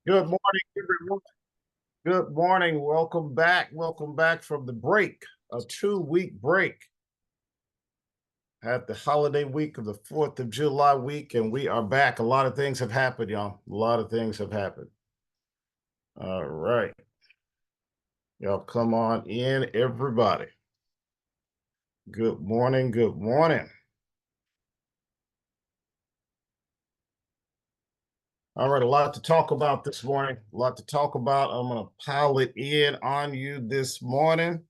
Good morning, everyone. Good morning. Welcome back. Welcome back from the break, a 2-week break. Had the holiday week of the 4th of July week, and we are back. A lot of things have happened, y'all. A lot of things have happened. All right. Y'all come on in, everybody. Good morning. Good morning. All right, a lot to talk about this morning. A lot to talk about. I'm going to pile it in on you this morning.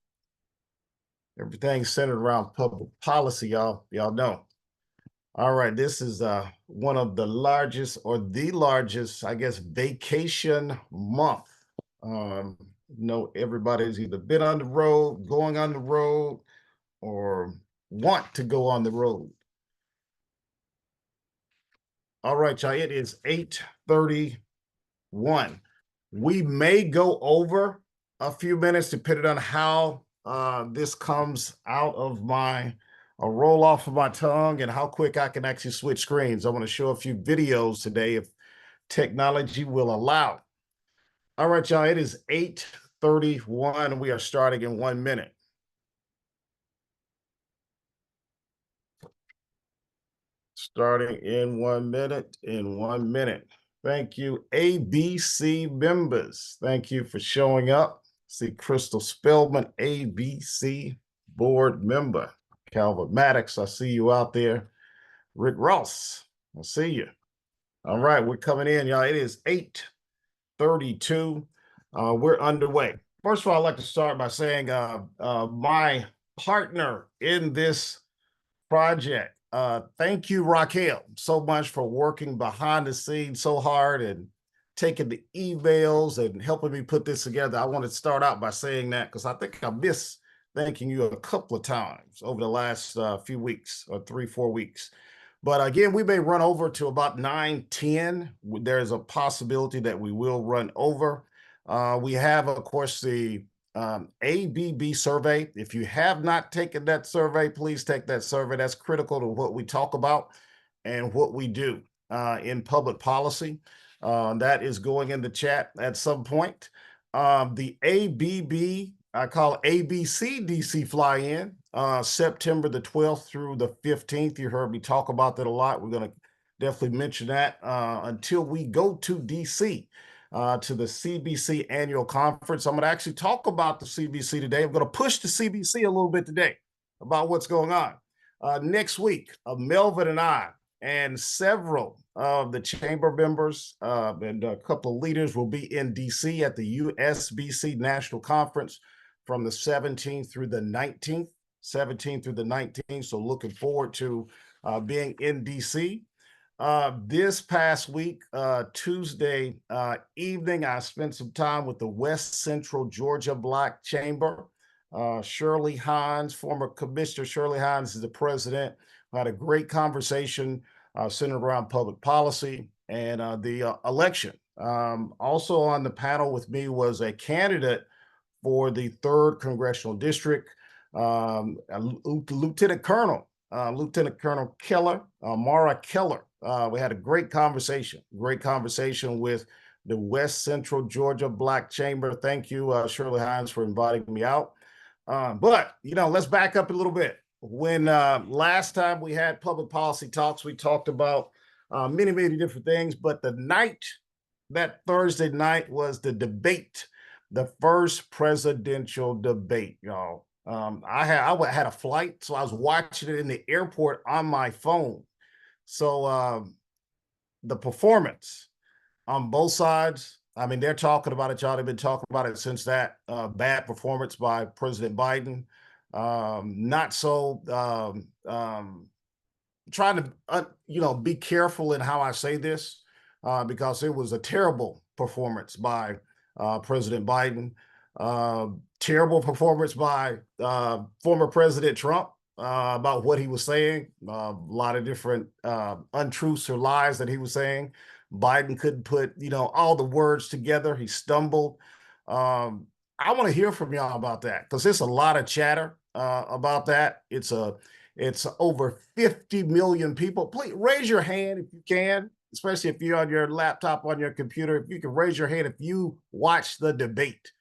Everything's centered around public policy, y'all. Y'all know. All right, this is one of the largest or the largest, I guess, vacation month. Everybody's either been on the road, going on the road, or want to go on the road. All right, y'all, it is 8:31. We may go over a few minutes depending on how this comes out of my a roll off of my tongue and how quick I can actually switch screens. I want to show a few videos today if technology will allow. All right, y'all, it is 8:31 and we are starting in 1 minute. Starting in 1 minute, Thank you, ABC members. Thank you for showing up. See Crystal Spellman, ABC board member. Calvin Maddox, I see you out there. Rick Ross, I see you. All right, we're coming in, y'all. It is 8:32. We're underway. First of all, I'd like to start by saying my partner in this project. Thank you, Raquel, so much for working behind the scenes so hard and taking the emails and helping me put this together. I want to start out by saying that because I think I missed thanking you a couple of times over the last few weeks or 3-4 weeks. But again, we may run over to about 9:10. There's a possibility that we will run over. We have, of course, the ABB survey. If you have not taken that survey, please take that survey. That's critical to what we talk about and what we do in public policy. That is going in the chat at some point. The ABB, I call ABC DC fly-in, September the 12th through the 15th. You heard me talk about that a lot. We're going to definitely mention that until we go to DC. To the CBC annual conference. I'm going to actually talk about the CBC today. I'm going to push the CBC a little bit today about what's going on. Next week, Melvin and I and several of the chamber members and a couple of leaders will be in DC at the USBC National Conference from the 17th through the 19th. So looking forward to being in DC. This past week, Tuesday evening, I spent some time with the West Central Georgia Black Chamber. Shirley Hines, former Commissioner Shirley Hines is the president. I had a great conversation centered around public policy and the election. Also on the panel with me was a candidate for the 3rd Congressional District, Lieutenant Colonel Keller, Mara Keller. We had a great conversation with the West Central Georgia Black Chamber. Thank you, Shirley Hines, for inviting me out. But, let's back up a little bit. When last time we had public policy talks, we talked about many, many different things. But that Thursday night was the debate, the first presidential debate, y'all. I had a flight, so I was watching it in the airport on my phone. So the performance on both sides, I mean, they're talking about it, y'all. They've been talking about it since that bad performance by President Biden. Not so trying to, be careful in how I say this because it was a terrible performance by President Biden. Terrible performance by former President Trump about what he was saying. A lot of different untruths or lies that he was saying. Biden couldn't put, all the words together. He stumbled. I want to hear from y'all about that because there's a lot of chatter about that. It's over 50 million people. Please raise your hand if you can. especially if you're on your laptop, on your computer, if you can raise your hand if you watched the debate.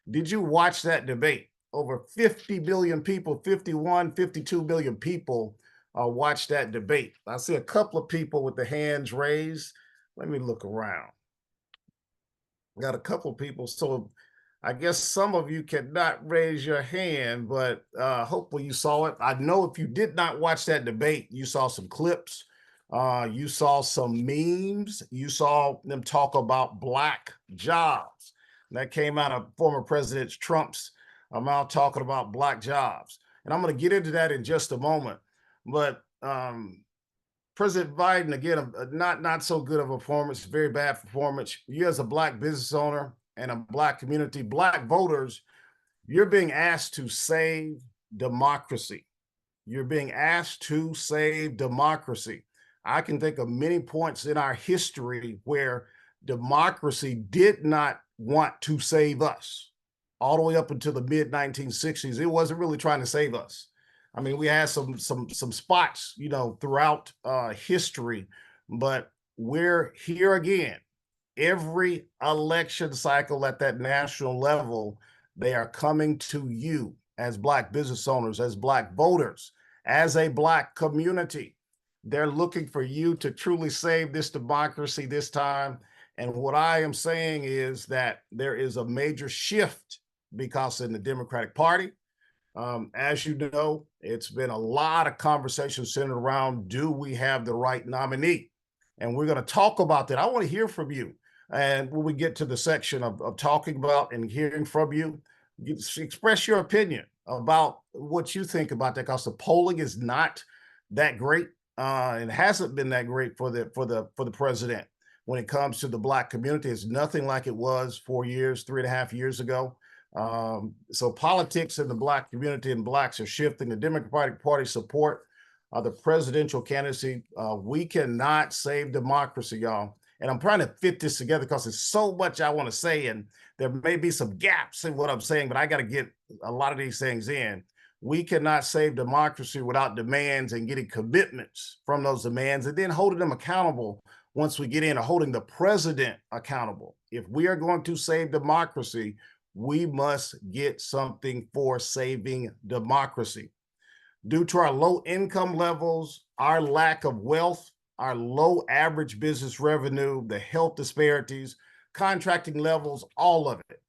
Did you watch that debate? Over 50 billion people, 51, 52 billion people watched that debate. I see a couple of people with the hands raised. Let me look around. Got a couple of people. So I guess some of you cannot raise your hand, but hopefully you saw it. I know if you did not watch that debate, you saw some clips, you saw some memes, you saw them talk about black jobs. That came out of former President Trump's mouth talking about black jobs. And I'm going to get into that in just a moment. But President Biden, again, not so good of a performance, very bad performance. You as a black business owner and a black community, black voters, you're being asked to save democracy. You're being asked to save democracy. I can think of many points in our history where democracy did not want to save us. All the way up until the mid 1960s, it wasn't really trying to save us. I mean, we had some spots, throughout history, but we're here again. Every election cycle at that national level, they are coming to you as black business owners, as black voters, as a black community. They're looking for you to truly save this democracy this time. And what I am saying is that there is a major shift because in the Democratic Party, as you know, it's been a lot of conversation centered around, do we have the right nominee? And we're going to talk about that. I want to hear from you. And when we get to the section of talking about and hearing from you, express your opinion about what you think about that, because the polling is not that great. It hasn't been that great for the president when it comes to the black community. It's nothing like it was 4 years, 3.5 years ago. So politics in the black community and blacks are shifting. The Democratic Party support the presidential candidacy. We cannot save democracy, y'all. And I'm trying to fit this together because there's so much I want to say, and there may be some gaps in what I'm saying, but I got to get a lot of these things in. We cannot save democracy without demands and getting commitments from those demands and then holding them accountable once we get in, or holding the president accountable. If we are going to save democracy, we must get something for saving democracy. Due to our low income levels, our lack of wealth, our low average business revenue, the health disparities, contracting levels, all of it.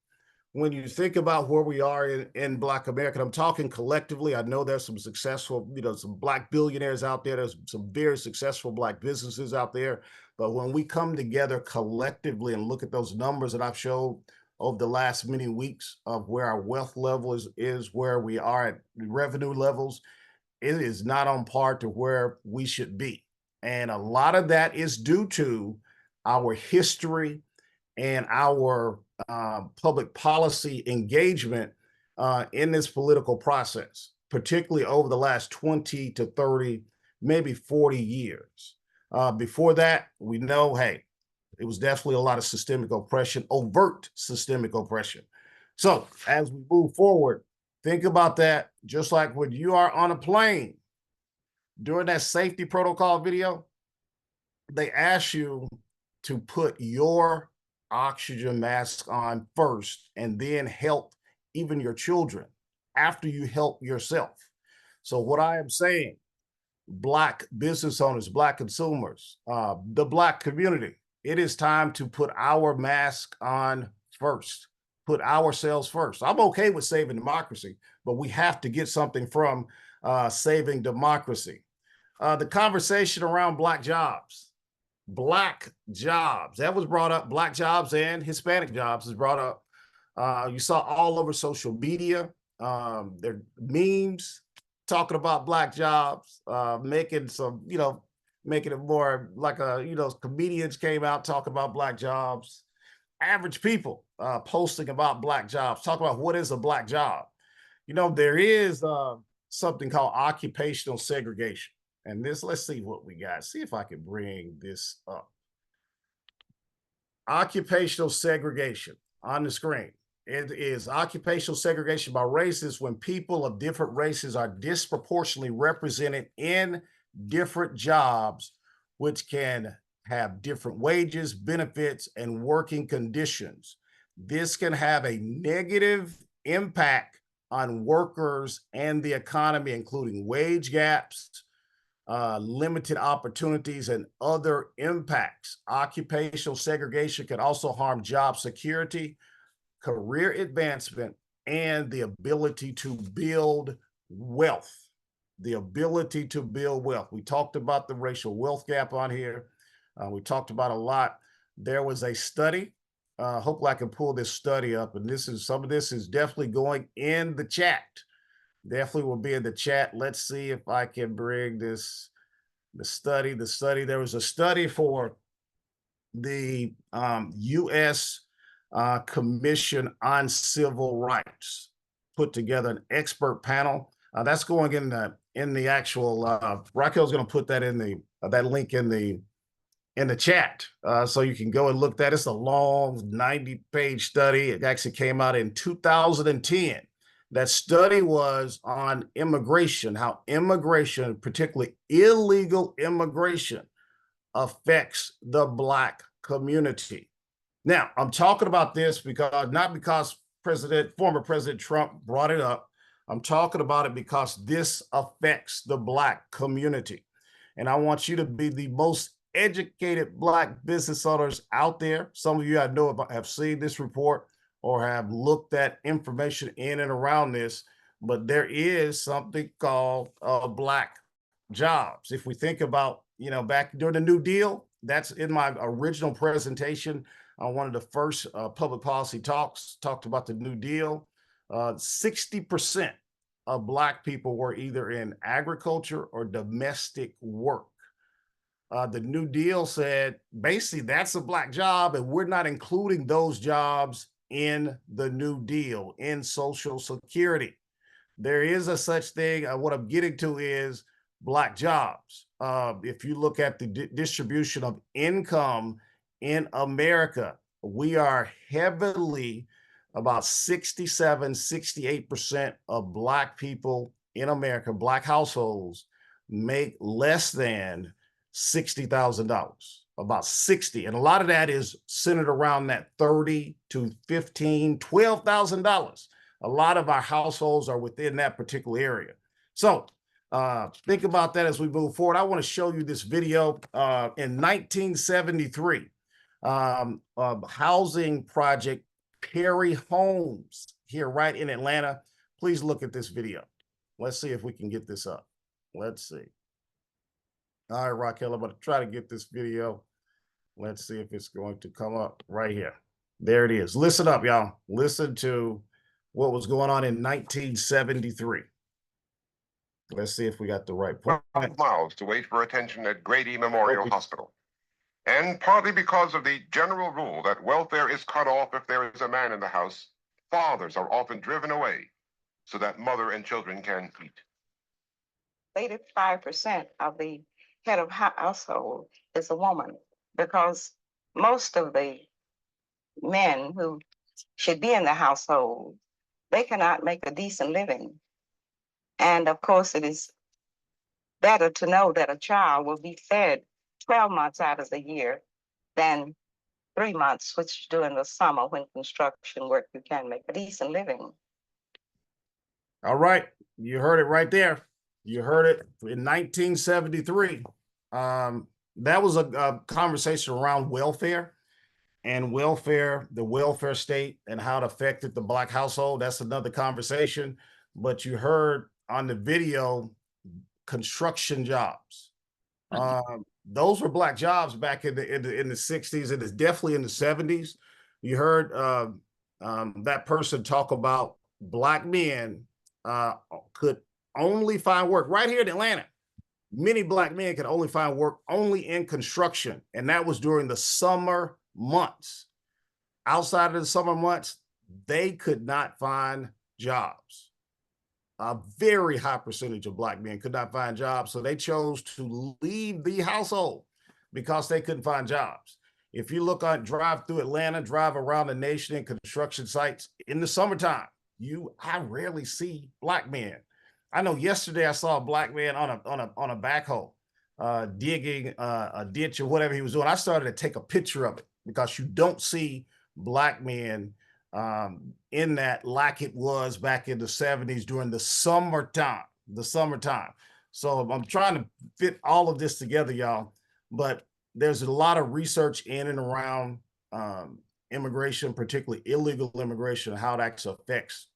When you think about where we are in Black America, I'm talking collectively. I know there's some successful, some Black billionaires out there. There's some very successful Black businesses out there. But when we come together collectively and look at those numbers that I've showed over the last many weeks of where our wealth level is where we are at revenue levels, it is not on par to where we should be. And a lot of that is due to our history and our public policy engagement in this political process, particularly over the last 20 to 30, maybe 40 years. Before that, we know, hey, it was definitely a lot of systemic oppression, overt systemic oppression. So as we move forward, think about that. Just like when you are on a plane, during that safety protocol video, they ask you to put your oxygen mask on first and then help even your children after you help yourself. So what I am saying, Black business owners, Black consumers, the Black community, it is time to put our mask on first, put ourselves first. I'm okay with saving democracy, but we have to get something from saving democracy. The conversation around Black jobs, that was brought up. Black jobs and Hispanic jobs is brought up. You saw all over social media, their memes talking about Black jobs, making some, making it more like comedians came out talking about Black jobs. Average people posting about Black jobs, talking about what is a Black job. There is something called occupational segregation. And let's see what we got. See if I can bring this up. Occupational segregation on the screen. It is occupational segregation by races when people of different races are disproportionately represented in different jobs, which can have different wages, benefits, and working conditions. This can have a negative impact on workers and the economy, including wage gaps, limited opportunities, and other impacts. Occupational segregation can also harm job security, career advancement, and the ability to build wealth. The ability to build wealth. We talked about the racial wealth gap on here. We talked about a lot. There was a study. Hopefully I can pull this study up, and some of this is definitely going in the chat. Definitely will be in the chat. Let's see if I can bring the study. There was a study for the U.S. Commission on Civil Rights, put together an expert panel. That's going in the actual. Raquel's going to put that in that link in the chat, so you can go and look at that. It's a long 90-page study. It actually came out in 2010. That study was on immigration, how immigration, particularly illegal immigration, affects the Black community. Now, I'm talking about this not because former President Trump brought it up. I'm talking about it because this affects the Black community. And I want you to be the most educated Black business owners out there. Some of you I know have seen this report or have looked at information in and around this, but there is something called Black jobs. If we think about, back during the New Deal, that's in my original presentation on one of the first public policy talks, talked about the New Deal. 60% of Black people were either in agriculture or domestic work. The New Deal said, basically, that's a Black job, and we're not including those jobs in the New Deal, in Social Security. There is a such thing. What I'm getting to is Black jobs. If you look at the distribution of income in America, we are heavily, about 68% of Black people in America, Black households, make less than $60,000, about 60. And a lot of that is centered around that $30,000 to $15,000, $12,000. A lot of our households are within that particular area. So think about that as we move forward. I want to show you this video. In 1973, housing project Perry Homes here right in Atlanta. Please look at this video. Let's see if we can get this up. Let's see. All right, Raquel, I'm going to try to get this video. Let's see if it's going to come up right here. There it is. Listen up, y'all. Listen to what was going on in 1973. Let's see if we got the right point. 12 miles to wait for attention at Grady Memorial Hospital. And partly because of the general rule that welfare is cut off if there is a man in the house, fathers are often driven away so that mother and children can eat. 85% of the head of household is a woman, because most of the men who should be in the household, they cannot make a decent living. And of course, it is better to know that a child will be fed 12 months out of the year than 3 months, which during the summer when construction work, you can make a decent living. All right. You heard it right there. You heard it in 1973. That was a conversation around welfare and the welfare state and how it affected the Black household. That's another conversation. But you heard on the video, construction jobs. Those were Black jobs back in the 60s, and it's definitely in the 70s. You heard that person talk about Black men could only find work right here in Atlanta. Many Black men could only find work only in construction, and that was during the summer months. Outside of the summer months, they could not find jobs. A very high percentage of Black men could not find jobs, so they chose to leave the household because they couldn't find jobs. If you drive through Atlanta, drive around the nation in construction sites in the summertime, I rarely see Black men. I know yesterday I saw a Black man on a backhoe. digging a ditch or whatever he was doing, I started to take a picture of it because you don't see Black men in that like it was back in the 70s during the summertime. So I'm trying to fit all of this together, y'all. But there's a lot of research in and around immigration, particularly illegal immigration, how that affects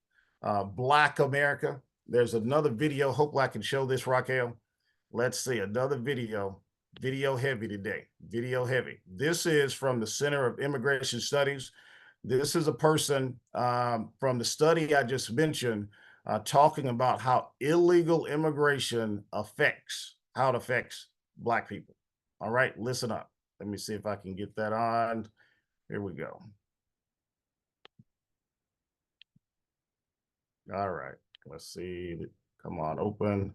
Black America. There's another video. Hopefully I can show this, Raquel. Let's see, another video. Video heavy today. Video heavy. This is from the Center of Immigration Studies. This is a person from the study I just mentioned talking about how illegal immigration affects Black people. All right, listen up. Let me see if I can get that on. Here we go. All right, let's see. Come on, open.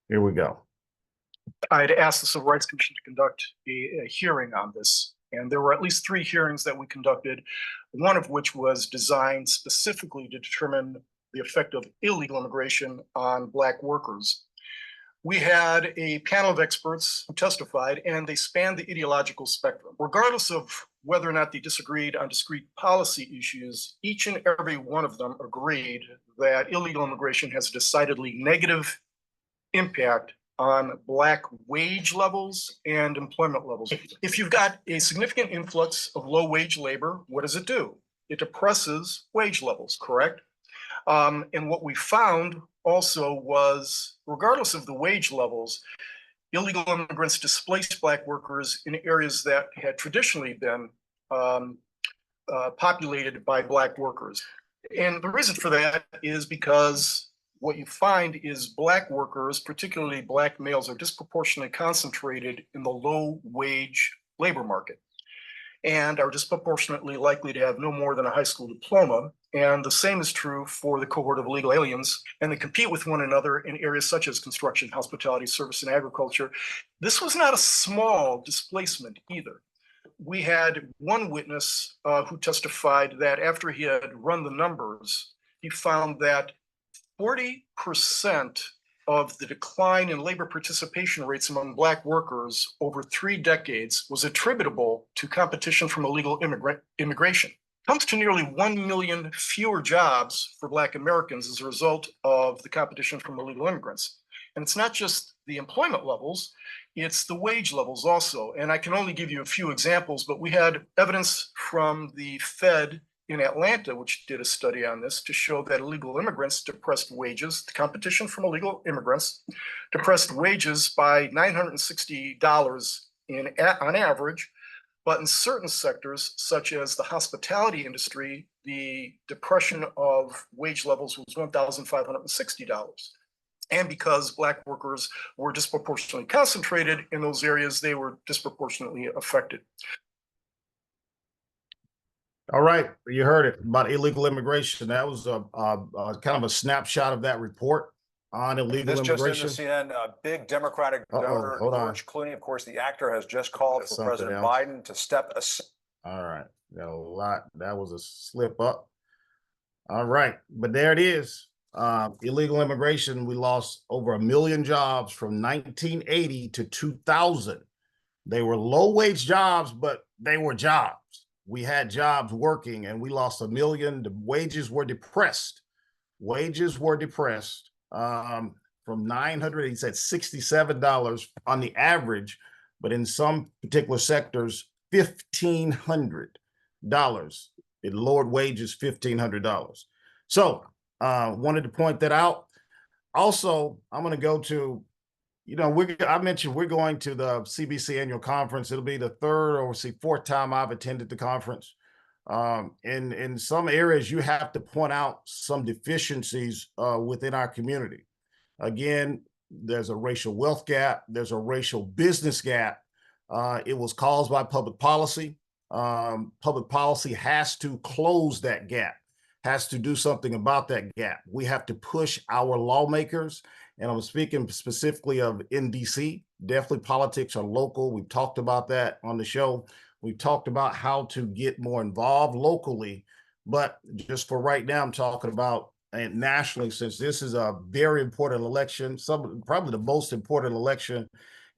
Here we go. I had asked the Civil Rights Commission to conduct a hearing on this, and there were at least 3 hearings that we conducted, one of which was designed specifically to determine the effect of illegal immigration on Black workers. We had a panel of experts who testified, and they spanned the ideological spectrum. Regardless of whether or not they disagreed on discrete policy issues, each and every one of them agreed that illegal immigration has a decidedly negative impact on Black wage levels and employment levels. If you've got a significant influx of low wage labor, what does it do? It depresses wage levels, correct? And what we found also was, regardless of the wage levels, illegal immigrants displaced Black workers in areas that had traditionally been populated by Black workers. And the reason for that is because what you find is Black workers, particularly Black males, are disproportionately concentrated in the low wage labor market and are disproportionately likely to have no more than a high school diploma. And the same is true for the cohort of illegal aliens, and they compete with one another in areas such as construction, hospitality, service, and agriculture. This was not a small displacement either. We had one witness who testified that after he had run the numbers, he found that 40% of the decline in labor participation rates among Black workers over 3 decades was attributable to competition from illegal immigration. Comes to nearly 1 million fewer jobs for Black Americans as a result of the competition from illegal immigrants. And it's not just the employment levels, it's the wage levels also. And I can only give you a few examples, but we had evidence from the Fed in Atlanta, which did a study on this, to show that illegal immigrants depressed wages. The competition from illegal immigrants depressed wages by $960 on average. But in certain sectors, such as the hospitality industry, the depression of wage levels was $1,560. And because Black workers were disproportionately concentrated in those areas, they were disproportionately affected. All right, you heard it about illegal immigration. That was a kind of a snapshot of that report on illegal immigration. Just in the CNN, big Democratic donor George Clooney, of course, the actor, has just called for President Biden to step aside. All right, got a lot. That was a slip up. All right, but there it is. Illegal immigration. We lost over 1 million jobs from 1980 to 2000. They were low wage jobs, but they were jobs. We had jobs working, and we lost 1 million. The wages were depressed. Wages were depressed from $900. He said $67 on the average, but in some particular sectors, $1,500. It lowered wages $1,500. So wanted to point that out. Also, I'm going to go to, I mentioned we're going to the CBC annual conference. It'll be the 3rd or 4th time I've attended the conference. In some areas, you have to point out some deficiencies within our community. Again, there's a racial wealth gap. There's a racial business gap. It was caused by public policy. Public policy has to close that gap, has to do something about that gap. We have to push our lawmakers, and I'm speaking specifically of in DC. Definitely politics are local. We've talked about that on the show. We've talked about how to get more involved locally, but just for right now, I'm talking about nationally, since this is a very important election, probably the most important election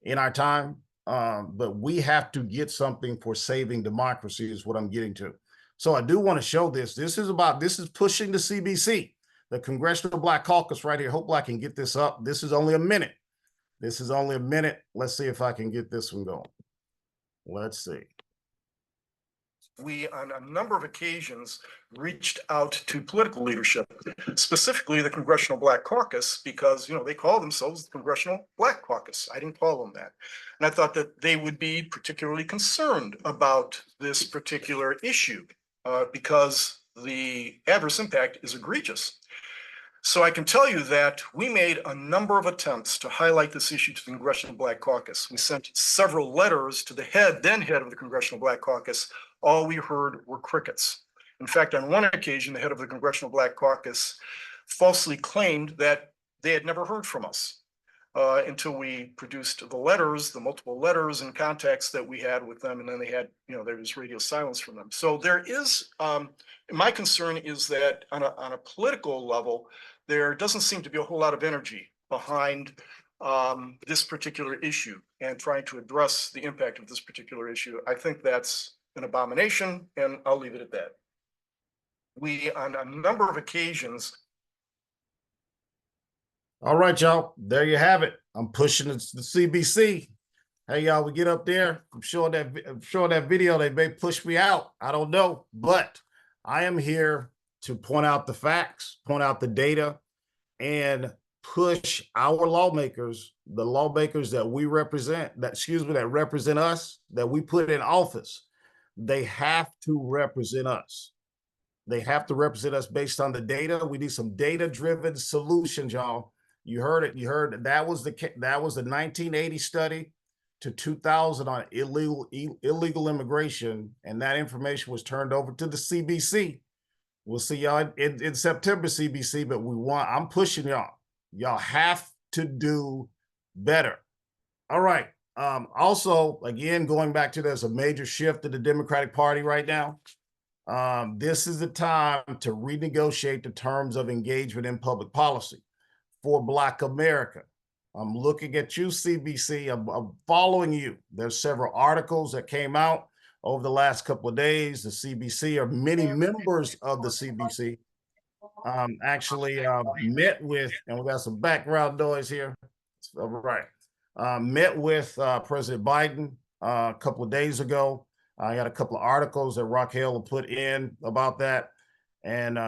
in our time. But we have to get something for saving democracy is what I'm getting to. So I do want to show this. This is pushing the CBC, the Congressional Black Caucus right here. Hopefully I can get this up. This is only a minute. This is only a minute. Let's see if I can get this one going. Let's see. We, on a number of occasions, reached out to political leadership, specifically the Congressional Black Caucus, because, they call themselves the Congressional Black Caucus. I didn't call them that. And I thought that they would be particularly concerned about this particular issue because the adverse impact is egregious. So I can tell you that we made a number of attempts to highlight this issue to the Congressional Black Caucus. We sent several letters to the then head of the Congressional Black Caucus. All we heard were crickets. In fact, on one occasion, the head of the Congressional Black Caucus falsely claimed that they had never heard from us until we produced the letters, the multiple letters and contacts that we had with them. And then they had, there was radio silence from them. So there is, my concern is that on a political level, there doesn't seem to be a whole lot of energy behind this particular issue and trying to address the impact of this particular issue. I think that's an abomination, and I'll leave it at that. We, on a number of occasions. All right, y'all, there you have it. I'm pushing the CBC. Hey, y'all, we get up there. I'm showing that video. They may push me out. I don't know, but I am here to point out the facts, point out the data, and push our lawmakers, the lawmakers that we represent, that represent us, that we put in office. They have to represent us. They have to represent us based on the data. We need some data-driven solutions, y'all. You heard it. You heard that was the 1980 study to 2000 on illegal immigration, and that information was turned over to the CBC. We'll see y'all in September, CBC. But I'm pushing y'all. Y'all have to do better. All right. Also, again, going back to there's a major shift in the Democratic Party right now. This is the time to renegotiate the terms of engagement in public policy for Black America. I'm looking at you, CBC. I'm following you. There's several articles that came out over the last couple of days. The CBC, or many members of the CBC, actually met with, and we got some background noise here. All right. Met with President Biden a couple of days ago. I got a couple of articles that Raquel put in about that. And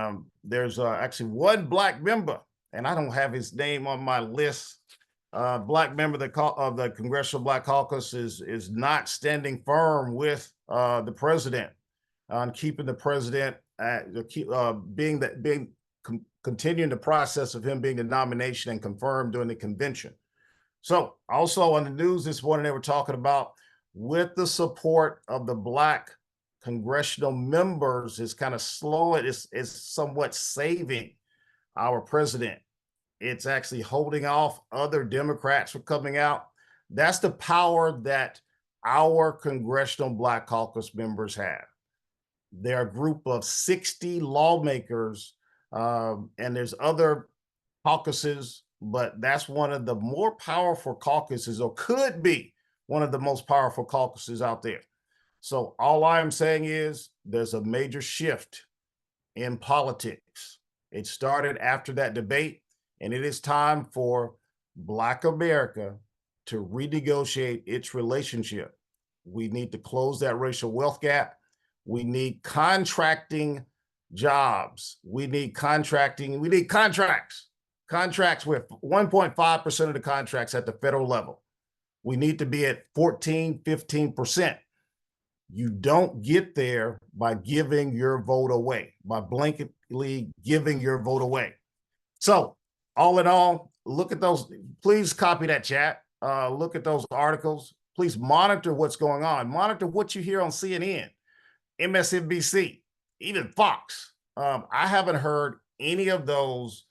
there's actually one Black member, and I don't have his name on my list. Black member of the Congressional Black Caucus is not standing firm with the president on keeping the president continuing the process of him being the nomination and confirmed during the convention. So also on the news this morning, they were talking about, with the support of the Black congressional members, is kind of slowing, it's somewhat saving our president. It's actually holding off other Democrats from coming out. That's the power that our Congressional Black Caucus members have. They're a group of 60 lawmakers, and there's other caucuses, but that's one of the more powerful caucuses, or could be one of the most powerful caucuses out there. So all I'm saying is there's a major shift in politics. It started after that debate, and it is time for Black America to renegotiate its relationship. We need to close that racial wealth gap. We need contracting jobs. We need contracting. We need contracts. Contracts with 1.5% of the contracts at the federal level. We need to be at 14, 15%. You don't get there by giving your vote away, by blanketly giving your vote away. So all in all, look at those. Please copy that chat. Look at those articles. Please monitor what's going on. Monitor what you hear on CNN, MSNBC, even Fox. I haven't heard any of those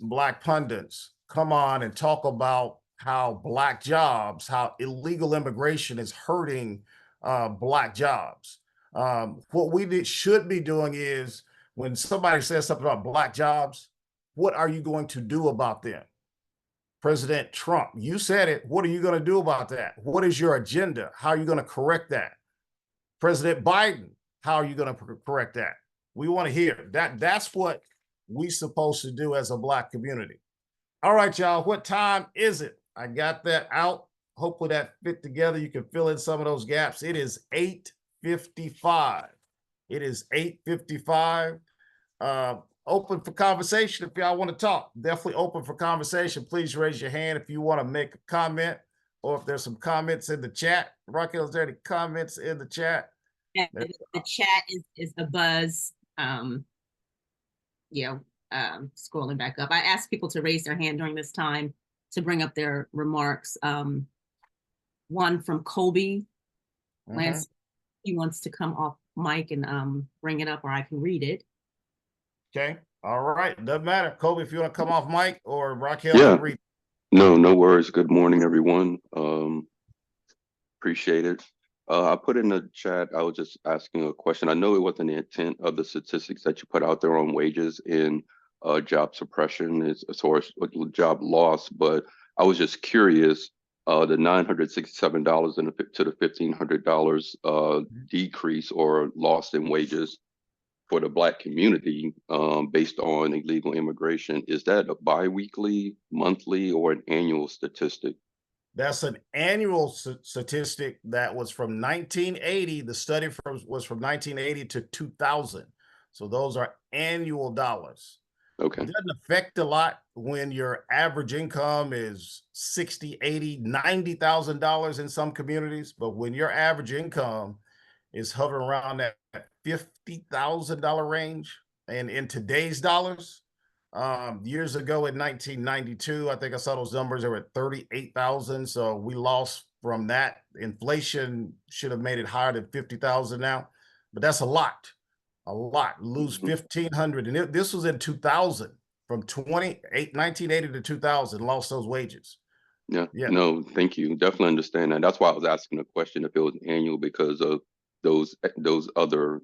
Black pundits come on and talk about how Black jobs, how illegal immigration is hurting Black jobs. What we should be doing is, when somebody says something about Black jobs, what are you going to do about them? President Trump. You said it. What are you going to do about that? What is your agenda? How are you going to correct that? President Biden, how are you going to correct that? We want to hear that. That's what we're supposed to do as a Black community. All right, y'all. What time is it? I got that out. Hopefully that fit together. You can fill in some of those gaps. It is 8:55. It is 8:55. Open for conversation. If y'all want to talk, definitely open for conversation. Please raise your hand if you want to make a comment, or if there's some comments in the chat. Raquel, is there any comments in the chat? Yeah, the chat is a buzz. Scrolling back up. I asked people to raise their hand during this time to bring up their remarks. One from Kobe. Lance, he wants to come off mic and bring it up, or I can read it. Okay. All right. Doesn't matter. Kobe, if you want to come off mic, or Raquel can read. No worries. Good morning, everyone. Appreciate it. I put in the chat, I was just asking a question. I know it wasn't the intent of the statistics that you put out there on wages in job suppression as far as job loss, but I was just curious, the $967 to the $1,500 decrease or loss in wages for the Black community based on illegal immigration, is that a bi-weekly, monthly, or an annual statistic? That's an annual statistic that was from 1980. The study was from 1980 to 2000. So those are annual dollars. Okay. It doesn't affect a lot when your average income is $60,000, $80,000, $90,000 in some communities. But when your average income is hovering around that $50,000 range, and in today's dollars, years ago in 1992, I think I saw those numbers, they were at 38,000. So we lost from that. Inflation should have made it higher than 50,000 now, but that's a lot. Lose 1,500. And this was in 2000, from 1980 to 2000, lost those wages. Yeah. No, thank you. Definitely understand that. That's why I was asking the question if it was annual, because of those other,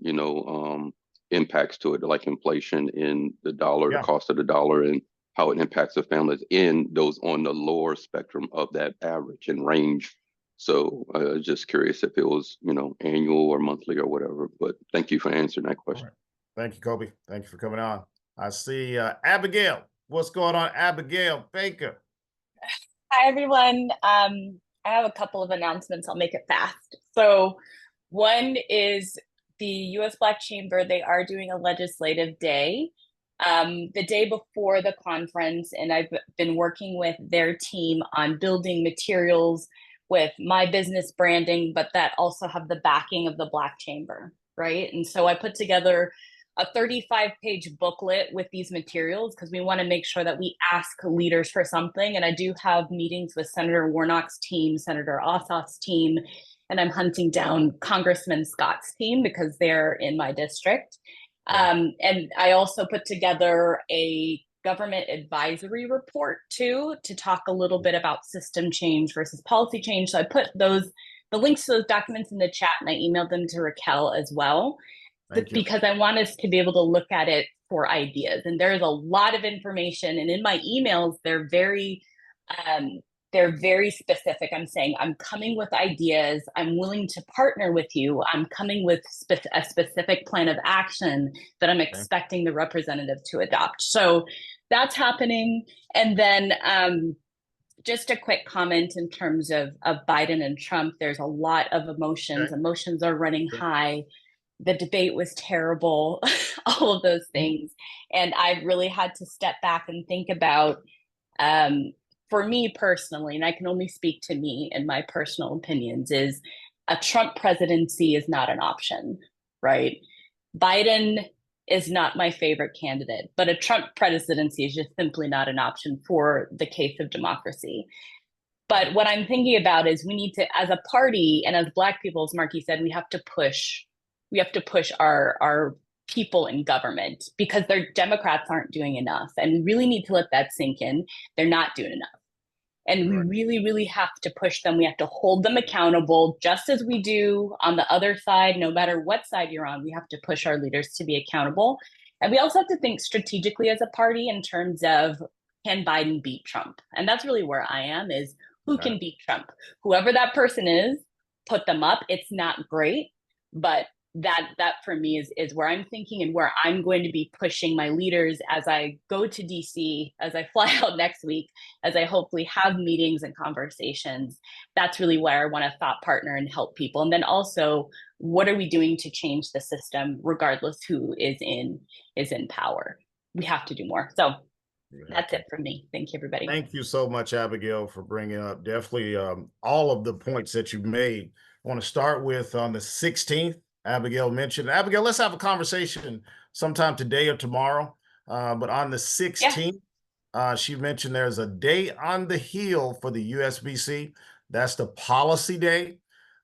impacts to it, like inflation in the dollar, the cost of the dollar, and how it impacts the families in those on the lower spectrum of that average and range. So I was just curious if it was, annual or monthly or whatever, but thank you for answering that question. Right. Thank you, Kobe. Thank you for coming on. I see Abigail. What's going on, Abigail Baker? Hi, everyone. I have a couple of announcements. I'll make it fast. So one is the U.S. Black Chamber, they are doing a legislative day the day before the conference, and I've been working with their team on building materials with my business branding, but that also have the backing of the Black Chamber, right? And so I put together a 35-page booklet with these materials because we want to make sure that we ask leaders for something. And I do have meetings with Senator Warnock's team, Senator Ossoff's team, and I'm hunting down Congressman Scott's team because they're in my district. And I also put together a government advisory report too, to talk a little bit about system change versus policy change. So I put the links to those documents in the chat, and I emailed them to Raquel as well, because I want us to be able to look at it for ideas. And there's a lot of information, and in my emails, they're very specific. I'm saying, I'm coming with ideas. I'm willing to partner with you. I'm coming with a specific plan of action that I'm expecting the representative to adopt. So that's happening. And then just a quick comment in terms of Biden and Trump. There's a lot of emotions. Emotions are running high. The debate was terrible, all of those things. And I really had to step back and think about, for me personally, and I can only speak to me and my personal opinions, is a Trump presidency is not an option, right? Biden is not my favorite candidate, but a Trump presidency is just simply not an option for the case of democracy. But what I'm thinking about is we need to, as a party and as Black people, as Markee said, we have to push our people in government, because their Democrats aren't doing enough. And we really need to let that sink in. They're not doing enough. And we really, really have to push them. We have to hold them accountable, just as we do on the other side. No matter what side you're on, we have to push our leaders to be accountable. And we also have to think strategically as a party in terms of can Biden beat Trump? And that's really where I am, is who can beat Trump? Whoever that person is, put them up. It's not great, but that for me is where I'm thinking and where I'm going to be pushing my leaders as I go to DC, as I fly out next week, as I hopefully have meetings and conversations. That's really where I want to thought partner and help people. And then also, what are we doing to change the system, regardless who is in power? We have to do more. So that's it from me. Thank you, everybody. Thank you so much, Abigail, for bringing up definitely all of the points that you made. I want to start with on the 16th. Abigail mentioned. Abigail, let's have a conversation sometime today or tomorrow. But on the 16th, she mentioned there's a day on the Hill for the USBC. That's the policy day.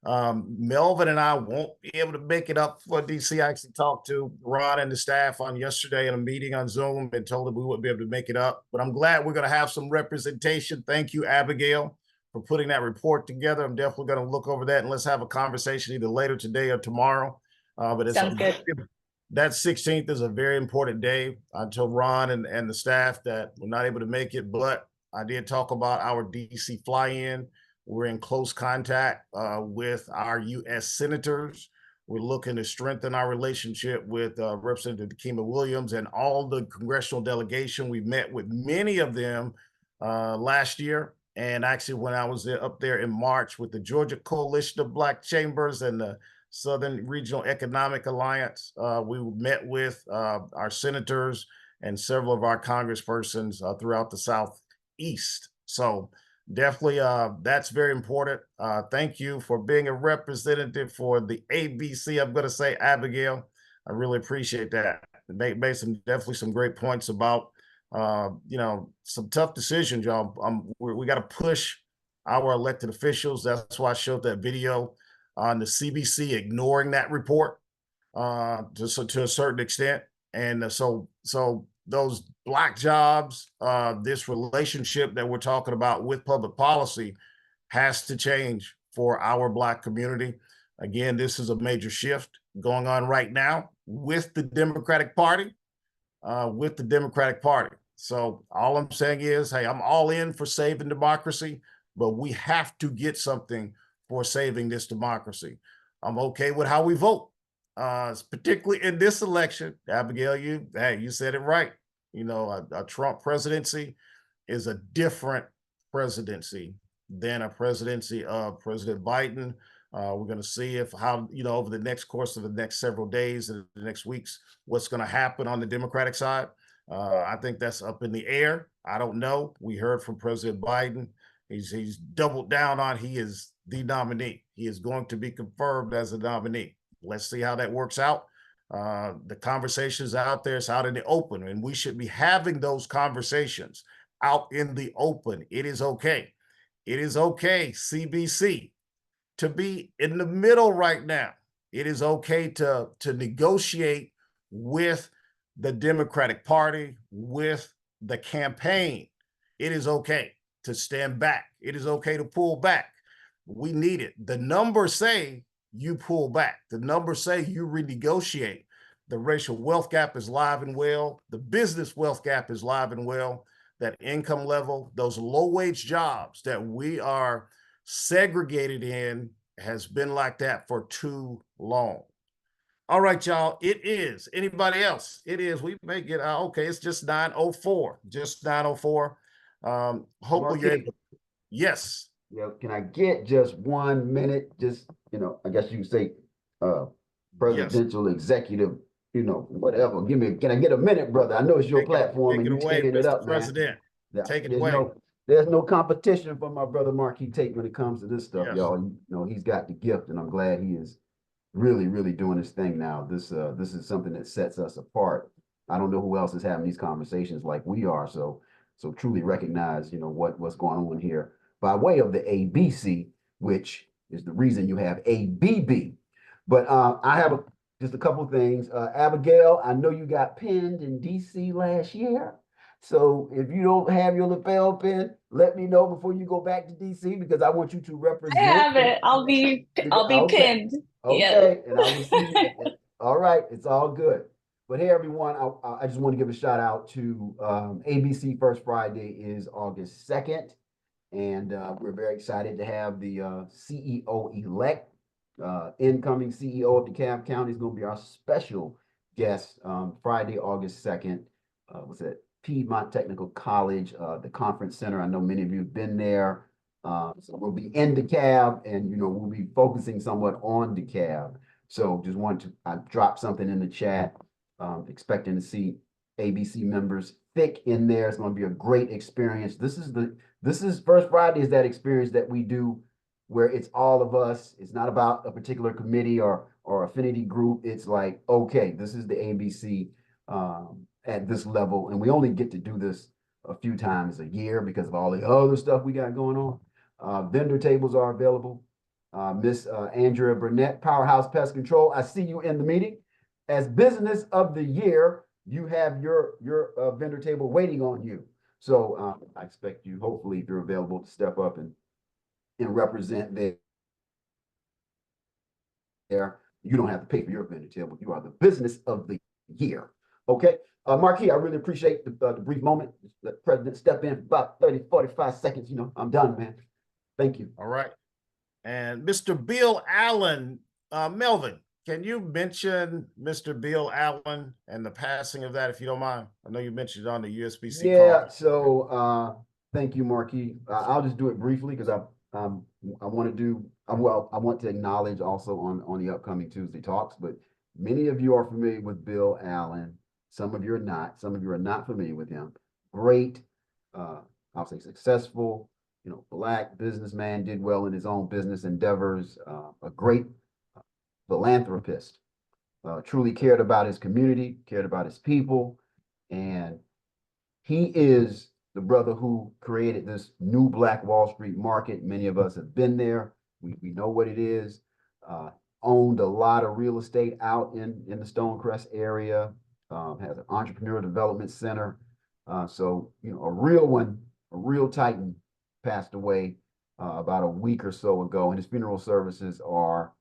Melvin and I won't be able to make it up for DC. I actually talked to Ron and the staff on yesterday in a meeting on Zoom and told them we wouldn't be able to make it up. But I'm glad we're going to have some representation. Thank you, Abigail, for putting that report together. I'm definitely going to look over that and let's have a conversation either later today or tomorrow. But it's sounds good. That 16th is a very important day. I told Ron and the staff that we're not able to make it, but I did talk about our DC fly-in. We're in close contact with our U.S. senators. We're looking to strengthen our relationship with Representative Takima Williams and all the congressional delegation. We met with many of them last year. And actually, when I was up there in March with the Georgia Coalition of Black Chambers and the Southern Regional Economic Alliance, we met with our senators and several of our congresspersons throughout the Southeast. So definitely, that's very important. Thank you for being a representative for the ABC. I'm going to say, Abigail, I really appreciate that. Made definitely some great points about, some tough decisions, y'all. We got to push our elected officials. That's why I showed that video on the CBC ignoring that report to a certain extent. And so those Black jobs, this relationship that we're talking about with public policy has to change for our Black community. Again, this is a major shift going on right now with the Democratic Party, So all I'm saying is, hey, I'm all in for saving democracy, but we have to get something for saving this democracy. I'm okay with how we vote, particularly in this election. Abigail, you said it right. A Trump presidency is a different presidency than a presidency of President Biden. We're going to see over the next course of the next several days and the next weeks, what's going to happen on the Democratic side. I think that's up in the air. I don't know. We heard from President Biden. He's doubled down on he is the nominee. He is going to be confirmed as a nominee. Let's see how that works out. The conversations out there, it's out in the open, and we should be having those conversations out in the open. It is okay. It is okay, CBC, to be in the middle right now. It is okay to negotiate with the Democratic Party, with the campaign. It is okay to stand back. It is okay to pull back. We need it. The numbers say you pull back. The numbers say you renegotiate. The racial wealth gap is live and well. The business wealth gap is live and well. That income level, those low-wage jobs that we are segregated in has been like that for too long. All right, y'all, it is. Anybody else? It is. We may get, okay, it's just 9:04. Just 9:04. Hopefully you're able. Yes. Yeah, can I get just 1 minute? Just, I guess you could say presidential executive, whatever. Can I get a minute, brother? I know it's your platform and you're taking it up, President. Take it away. There's no competition for my brother Markee Tate when it comes to this stuff, y'all. He's got the gift, and I'm glad he is really, really doing his thing now. This is something that sets us apart. I don't know who else is having these conversations like we are. So truly recognize, what's going on here by way of the ABC, which is the reason you have ABB. But I have just a couple of things. Abigail, I know you got pinned in DC last year. So if you don't have your lapel pin, let me know before you go back to DC, because I want you to represent. I have it. I'll be pinned. Okay. Yes. And I will see you. All right. It's all good. But hey, everyone, I just want to give a shout out to ABC First Friday is August 2nd. And we're very excited to have the CEO-elect, incoming CEO of DeKalb County is going to be our special guest Friday, August 2nd. Was at Piedmont Technical College, the conference center. I know many of you have been there. So we'll be in DeKalb, and we'll be focusing somewhat on DeKalb. So just wanted to drop something in the chat. Expecting to see ABC members thick in there. It's going to be a great experience. This is First Friday is that experience that we do where it's all of us. It's not about a particular committee or affinity group. It's like, okay, this is the ABC at this level, and we only get to do this a few times a year because of all the other stuff we got going on. Vendor tables are available. Miss Andrea Burnett, Powerhouse Pest Control. I see you in the meeting. As business of the year, you have your vendor table waiting on you. So I expect you, hopefully, if you're available, to step up and represent there. You don't have to pay for your vendor table. You are the business of the year. Okay. Markee, I really appreciate the brief moment. Let the president step in for about 30, 45 seconds. I'm done, man. Thank you. All right. And Mr. Bill Allen, Melvin, can you mention Mr. Bill Allen and the passing of that, if you don't mind? I know you mentioned it on the USBC call. Yeah, so thank you, Markee. I'll just do it briefly because I want to acknowledge also on the upcoming Tuesday talks, but many of you are familiar with Bill Allen. Some of you are not. Some of you are not familiar with him. Great, I'll say successful, Black businessman, did well in his own business endeavors, a great philanthropist, truly cared about his community, cared about his people, and he is the brother who created this new Black Wall Street market. Many of us have been there. We know what it is. Owned a lot of real estate out in the Stonecrest area, has an entrepreneur development center. So, a real one, a real titan passed away about a week or so ago, and his funeral services are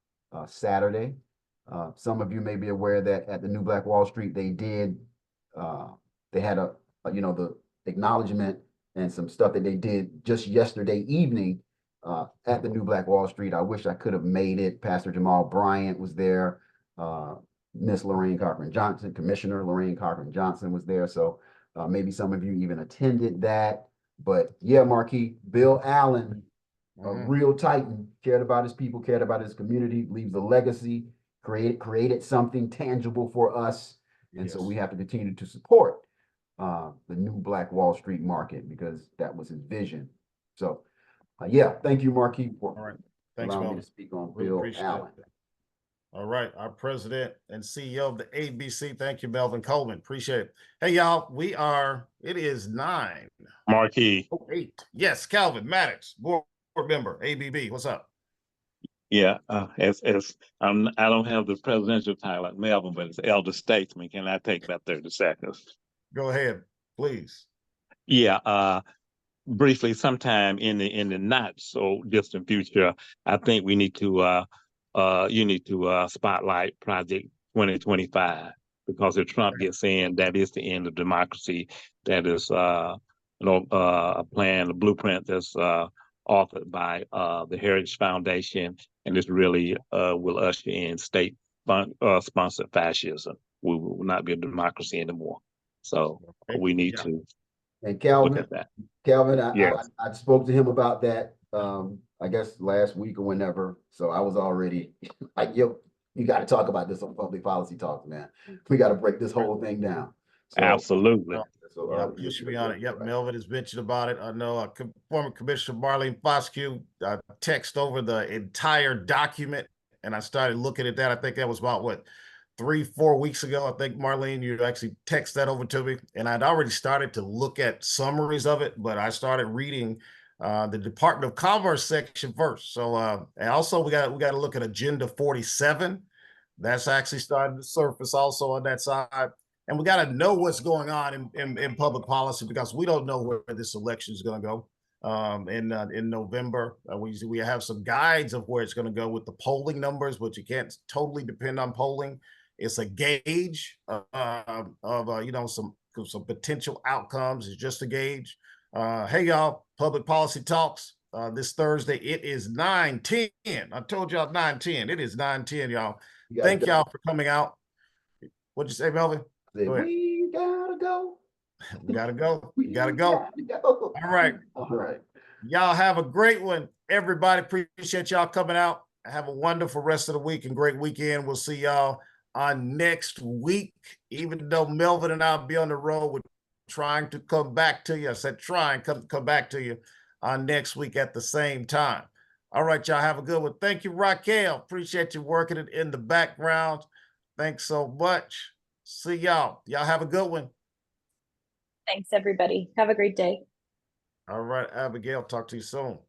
Saturday. Some of you may be aware that at the New Black Wall Street, they had the acknowledgement and some stuff that they did just yesterday evening at the New Black Wall Street. I wish I could have made it. Pastor Jamal Bryant was there. Miss Lorraine Cochran Johnson, Commissioner Lorraine Cochran Johnson was there. So maybe some of you even attended that. But yeah, Markee, Bill Allen, a real titan, cared about his people, cared about his community, leaves a legacy, created something tangible for us. And so we have to continue to support the new Black Wall Street market because that was his vision. So yeah, thank you, Markee, for allowing me to speak on Bill Allen. All right, our president and CEO of the ABC. Thank you, Melvin Coleman. Appreciate it. Hey, y'all, it is 9. Markee. 8. Yes, Calvin Maddox, board member, ABB. What's up? Yeah, as I don't have the presidential title like Melvin, but it's elder statesman. Can I take about 30 seconds? Go ahead, please. Yeah, briefly, sometime in the not so distant future, I think we need to you need to spotlight Project 2025, because if Trump gets in, that is the end of democracy. That is a plan, a blueprint that's authored by the Heritage Foundation, and this really will usher in state sponsored fascism. We will not be a democracy anymore. So we need to and Calvin, look at that. Calvin, Yes. I spoke to him about that, I guess last week or whenever. So I was already like, yo, you got to talk about this on Public Policy Talks, man. We got to break this whole thing down. So, Absolutely. So, you should be on it. Yep, Melvin has mentioned about it. I know former Commissioner Marlene Foscue text over the entire document, and I started looking at that. I think that was about 3-4 weeks ago. I think, Marlene, you actually text that over to me, and I'd already started to look at summaries of it, but I started reading the Department of Commerce section first. So, and also we got to look at Agenda 47. That's actually starting to surface also on that side. And we got to know what's going on in public policy, because we don't know where this election is going to go in November. We have some guides of where it's going to go with the polling numbers, but you can't totally depend on polling. It's a gauge of you know, some potential outcomes. It's just a gauge. Hey y'all, public policy talks this Thursday. It is 9:10. I told y'all 9:10. It is 9:10, y'all. Thank y'all for coming out. What'd you say, Melvin? We gotta go. We gotta go. We gotta go. All right. All right. Y'all have a great one. Everybody, appreciate y'all coming out. Have a wonderful rest of the week and great weekend. We'll see y'all on next week. Even though Melvin and I'll be on the road, we're trying to come back to you. I said trying come back to you on next week at the same time. All right, y'all have a good one. Thank you, Raquel. Appreciate you working it in the background. Thanks so much. See y'all. Y'all have a good one. Thanks, everybody. Have a great day. All right, Abigail, talk to you soon.